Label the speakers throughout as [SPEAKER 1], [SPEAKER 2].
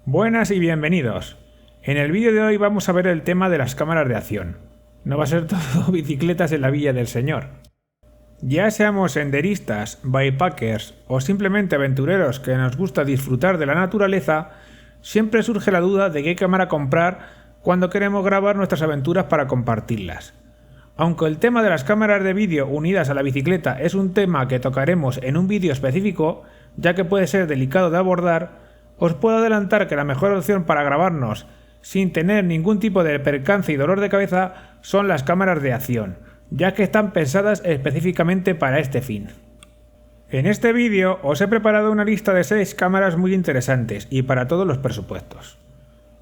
[SPEAKER 1] Buenas y bienvenidos. En el vídeo de hoy vamos a ver el tema de las cámaras de acción. No va a ser todo bicicletas en la Villa del Señor. Ya seamos senderistas, bikepackers o simplemente aventureros que nos gusta disfrutar de la naturaleza, siempre surge la duda de qué cámara comprar cuando queremos grabar nuestras aventuras para compartirlas. Aunque el tema de las cámaras de vídeo unidas a la bicicleta es un tema que tocaremos en un vídeo específico, ya que puede ser delicado de abordar, os puedo adelantar que la mejor opción para grabarnos sin tener ningún tipo de percance y dolor de cabeza son las cámaras de acción, ya que están pensadas específicamente para este fin. En este vídeo os he preparado una lista de 6 cámaras muy interesantes y para todos los presupuestos.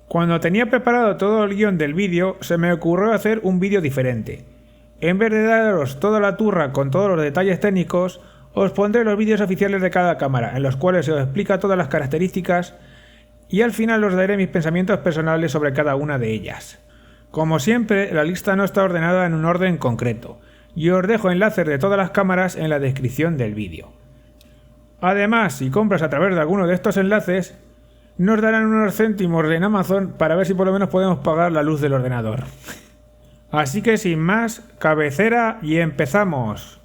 [SPEAKER 1] Cuando tenía preparado todo el guión del vídeo, se me ocurrió hacer un vídeo diferente. En vez de daros toda la turra con todos los detalles técnicos, os pondré los vídeos oficiales de cada cámara, en los cuales se os explica todas las características y al final os daré mis pensamientos personales sobre cada una de ellas. Como siempre, la lista no está ordenada en un orden concreto, y os dejo enlaces de todas las cámaras en la descripción del vídeo. Además, si compras a través de alguno de estos enlaces, nos darán unos céntimos en Amazon para ver si por lo menos podemos pagar la luz del ordenador. Así que sin más, cabecera y empezamos.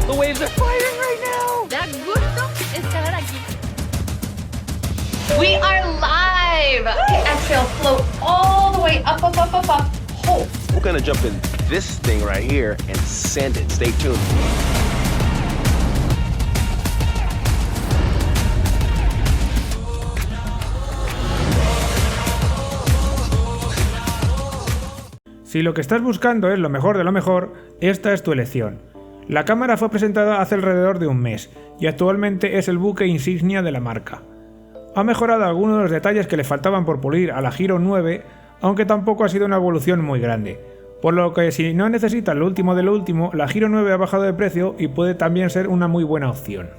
[SPEAKER 2] The waves are firing right now!
[SPEAKER 3] Da gusto estar aquí.
[SPEAKER 4] We are live! Okay, exhale, float all the way up, up, up, up, up. Hold.
[SPEAKER 2] We're gonna jump in this thing right here and send it. Stay tuned.
[SPEAKER 1] Si lo que estás buscando es lo mejor de lo mejor, esta es tu elección. La cámara fue presentada hace alrededor de un mes y actualmente es el buque insignia de la marca. Ha mejorado algunos de los detalles que le faltaban por pulir a la Hero 9, aunque tampoco ha sido una evolución muy grande, por lo que si no necesitas lo último de lo último, la Hero 9 ha bajado de precio y puede también ser una muy buena opción.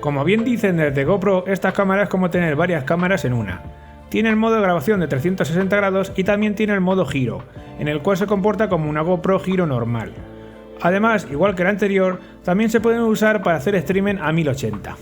[SPEAKER 1] Como bien dicen desde GoPro, esta cámara es como tener varias cámaras en una. Tiene el modo de grabación de 360 grados y también tiene el modo giro, en el cual se comporta como una GoPro giro normal. Además, igual que el anterior, también se pueden usar para hacer streaming a 1080.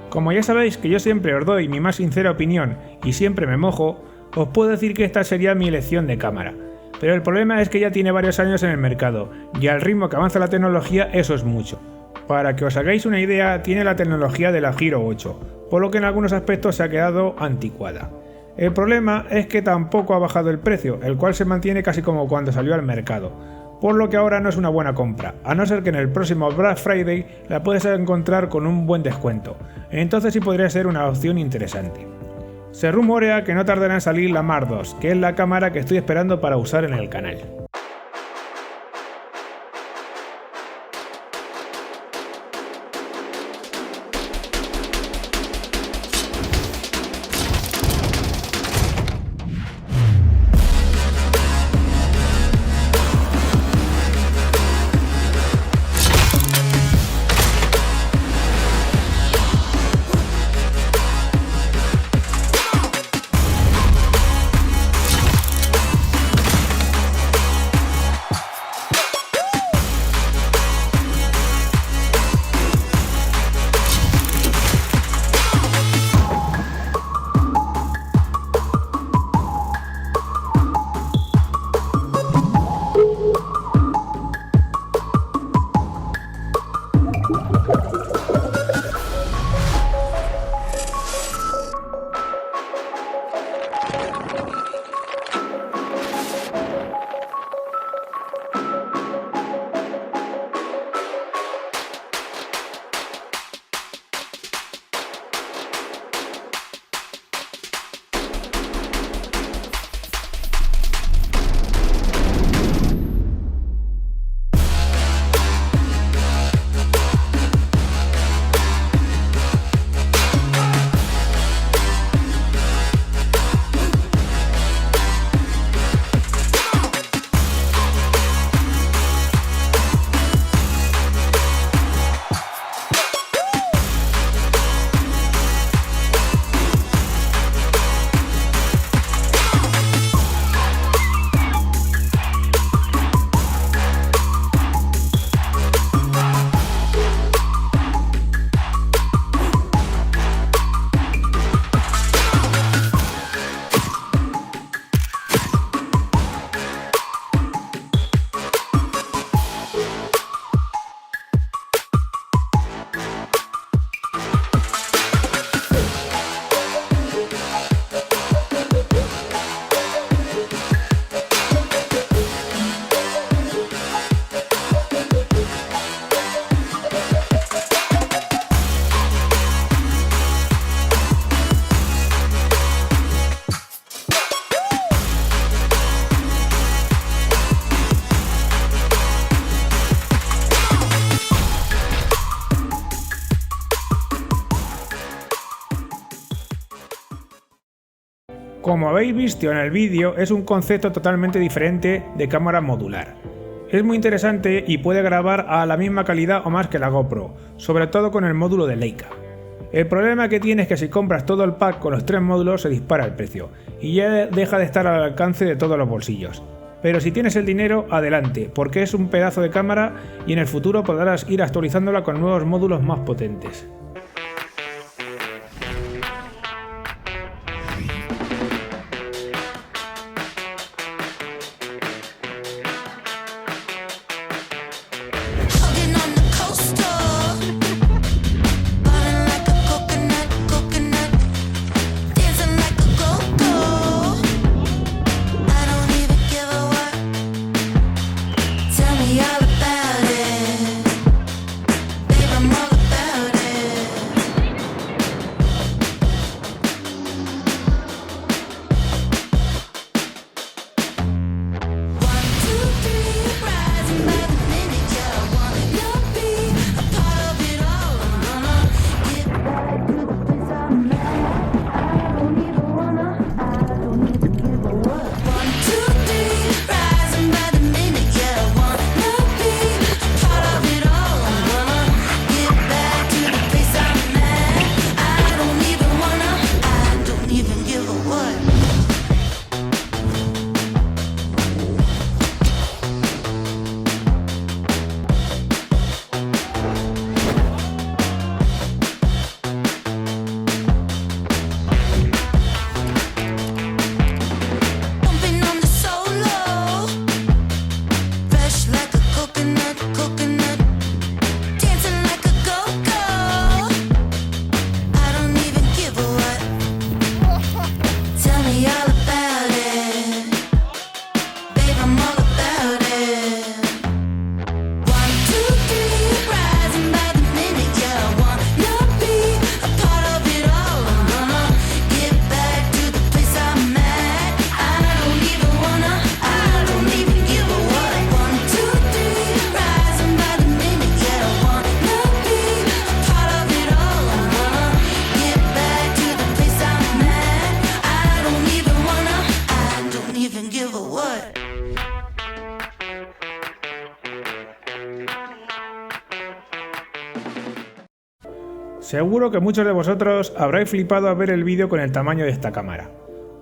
[SPEAKER 1] Como ya sabéis que yo siempre os doy mi más sincera opinión y siempre me mojo, os puedo decir que esta sería mi elección de cámara. Pero el problema es que ya tiene varios años en el mercado, y al ritmo que avanza la tecnología eso es mucho. Para que os hagáis una idea, tiene la tecnología de la Giro 8, por lo que en algunos aspectos se ha quedado anticuada. El problema es que tampoco ha bajado el precio, el cual se mantiene casi como cuando salió al mercado, por lo que ahora no es una buena compra, a no ser que en el próximo Black Friday la puedes encontrar con un buen descuento, entonces sí podría ser una opción interesante. Se rumorea que no tardará en salir la Mark II, que es la cámara que estoy esperando para usar en el canal. Como habéis visto en el vídeo, es un concepto totalmente diferente de cámara modular. Es muy interesante y puede grabar a la misma calidad o más que la GoPro, sobre todo con el módulo de Leica. El problema que tiene es que si compras todo el pack con los 3 módulos se dispara el precio, y ya deja de estar al alcance de todos los bolsillos. Pero si tienes el dinero, adelante, porque es un pedazo de cámara y en el futuro podrás ir actualizándola con nuevos módulos más potentes.
[SPEAKER 5] Tell me all about it. Babe, I'm all about it.
[SPEAKER 1] Seguro que muchos de vosotros habréis flipado al ver el vídeo con el tamaño de esta cámara.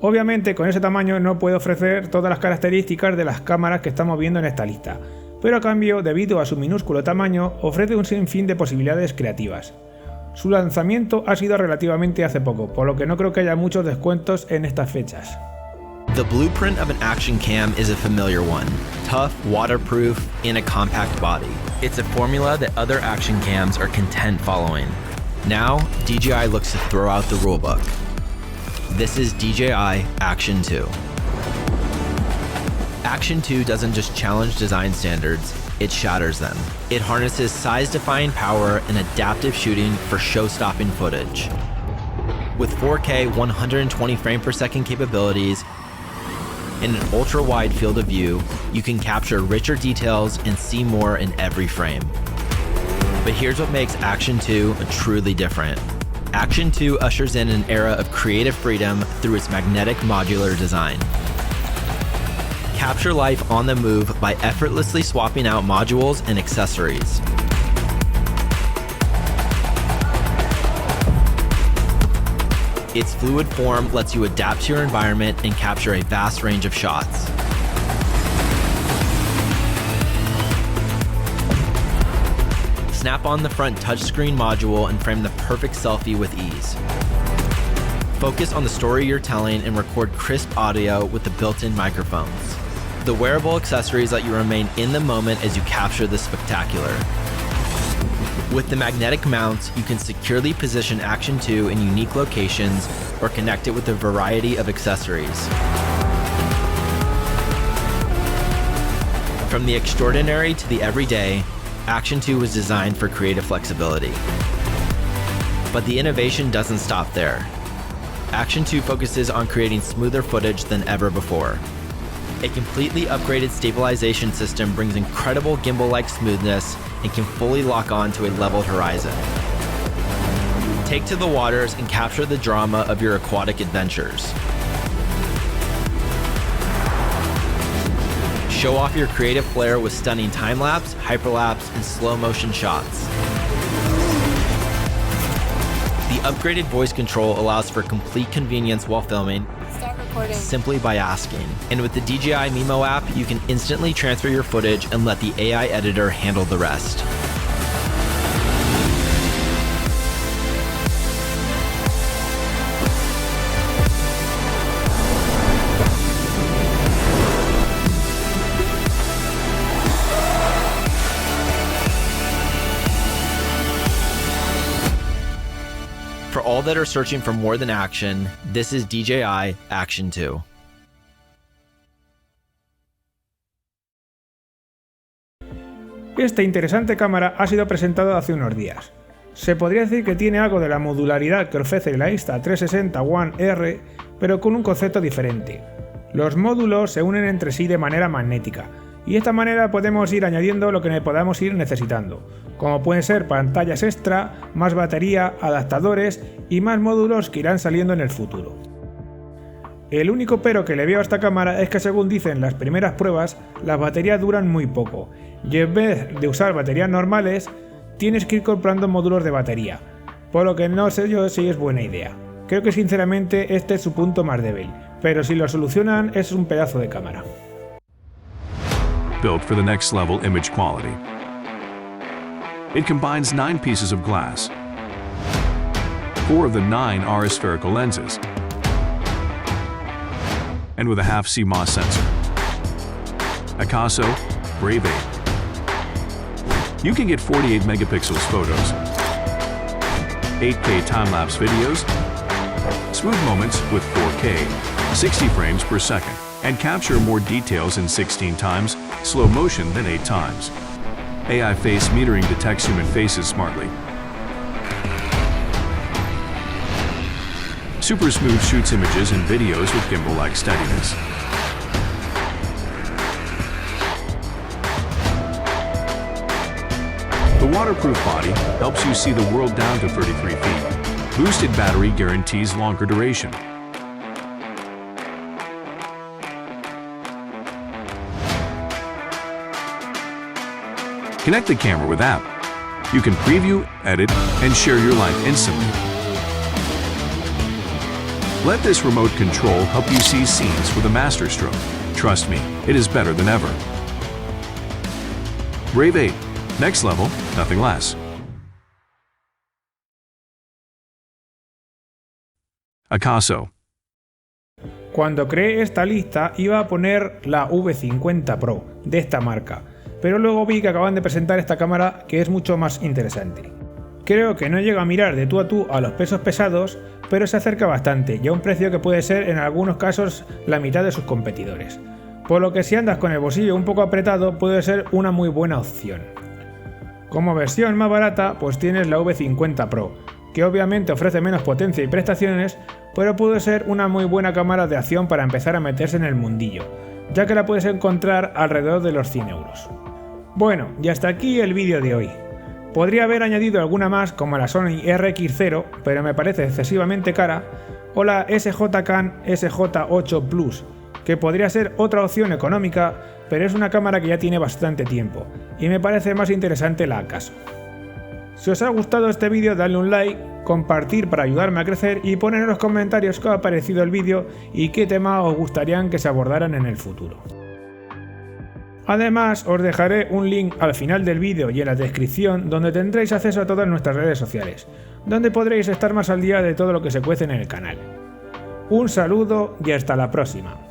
[SPEAKER 1] Obviamente con ese tamaño no puede ofrecer todas las características de las cámaras que estamos viendo en esta lista, pero a cambio, debido a su minúsculo tamaño, ofrece un sinfín de posibilidades creativas. Su lanzamiento ha sido relativamente hace poco, por lo que no creo que haya muchos descuentos en estas fechas.
[SPEAKER 5] The blueprint of an action cam is a familiar one. Tough, waterproof, and a compact body. It's a formula that other action cams are content following. Now, DJI looks to throw out the rulebook. This is DJI Action 2. Action 2 doesn't just challenge design standards, it shatters them. It harnesses size-defying power and adaptive shooting for show-stopping footage. With 4K 120 frame per second capabilities and an ultra-wide field of view, you can capture richer details and see more in every frame. But here's what makes Action 2 truly different. Action 2 ushers in an era of creative freedom through its magnetic modular design. Capture life on the move by effortlessly swapping out modules and accessories. Its fluid form lets you adapt to your environment and capture a vast range of shots. Snap on the front touchscreen module and frame the perfect selfie with ease. Focus on the story you're telling and record crisp audio with the built-in microphones. The wearable accessories let you remain in the moment as you capture the spectacular. With the magnetic mounts, you can securely position Action 2 in unique locations or connect it with a variety of accessories. From the extraordinary to the everyday, Action 2 was designed for creative flexibility. But the innovation doesn't stop there. Action 2 focuses on creating smoother footage than ever before. A completely upgraded stabilization system brings incredible gimbal-like smoothness and can fully lock on to a leveled horizon. Take to the waters and capture the drama of your aquatic adventures. Show off your creative flair with stunning time-lapse, hyperlapse, and slow-motion shots. The upgraded voice control allows for complete convenience while filming, simply by asking. And with the DJI Mimo app, you can instantly transfer your footage and let the AI editor handle the rest. For all that are searching for more than action, this is DJI Action 2.
[SPEAKER 1] Esta interesante cámara ha sido presentada hace unos días. Se podría decir que tiene algo de la modularidad que ofrece la Insta360 One R, pero con un concepto diferente. Los módulos se unen entre sí de manera magnética, y de esta manera podemos ir añadiendo lo que podamos ir necesitando, como pueden ser pantallas extra, más batería, adaptadores y más módulos que irán saliendo en el futuro. El único pero que le veo a esta cámara es que, según dicen las primeras pruebas, las baterías duran muy poco, y en vez de usar baterías normales, tienes que ir comprando módulos de batería, por lo que no sé yo si es buena idea. Creo que sinceramente este es su punto más débil, pero si lo solucionan es un pedazo de cámara.
[SPEAKER 6] Built for the next level image quality. It combines 9 pieces of glass. 4 of the 9 are spherical lenses, and with a half CMOS sensor. Akaso Brave 8. You can get 48 megapixels photos, 8K time-lapse videos, smooth moments with 4K, 60 frames per second, and capture more details in 16 times, slow motion than 8 times. AI face metering detects human faces smartly. Super smooth shoots images and videos with gimbal-like steadiness. The waterproof body helps you see the world down to 33 feet. Boosted battery guarantees longer duration. Connect the camera with app. You can preview, edit, and share your life instantly. Let this remote control help you see scenes with a master stroke. Trust me, it is better than ever. Brave 8. Next level, nothing less. Akaso.
[SPEAKER 1] Cuando creé esta lista iba a poner la V50 Pro de esta marca, pero luego vi que acaban de presentar esta cámara que es mucho más interesante. Creo que no llega a mirar de tú a tú a los pesos pesados, pero se acerca bastante y a un precio que puede ser en algunos casos la mitad de sus competidores, por lo que si andas con el bolsillo un poco apretado puede ser una muy buena opción. Como versión más barata pues tienes la V50 Pro, que obviamente ofrece menos potencia y prestaciones, pero puede ser una muy buena cámara de acción para empezar a meterse en el mundillo, ya que la puedes encontrar alrededor de los 100 euros. Bueno, y hasta aquí el vídeo de hoy. Podría haber añadido alguna más como la Sony RX0, pero me parece excesivamente cara, o la SJ-Cam SJ8 Plus, que podría ser otra opción económica, pero es una cámara que ya tiene bastante tiempo, y me parece más interesante la Akaso. Si os ha gustado este vídeo, dadle un like, compartir para ayudarme a crecer y poner en los comentarios qué os ha parecido el vídeo y qué temas os gustarían que se abordaran en el futuro. Además, os dejaré un link al final del vídeo y en la descripción donde tendréis acceso a todas nuestras redes sociales, donde podréis estar más al día de todo lo que se cuece en el canal. Un saludo y hasta la próxima.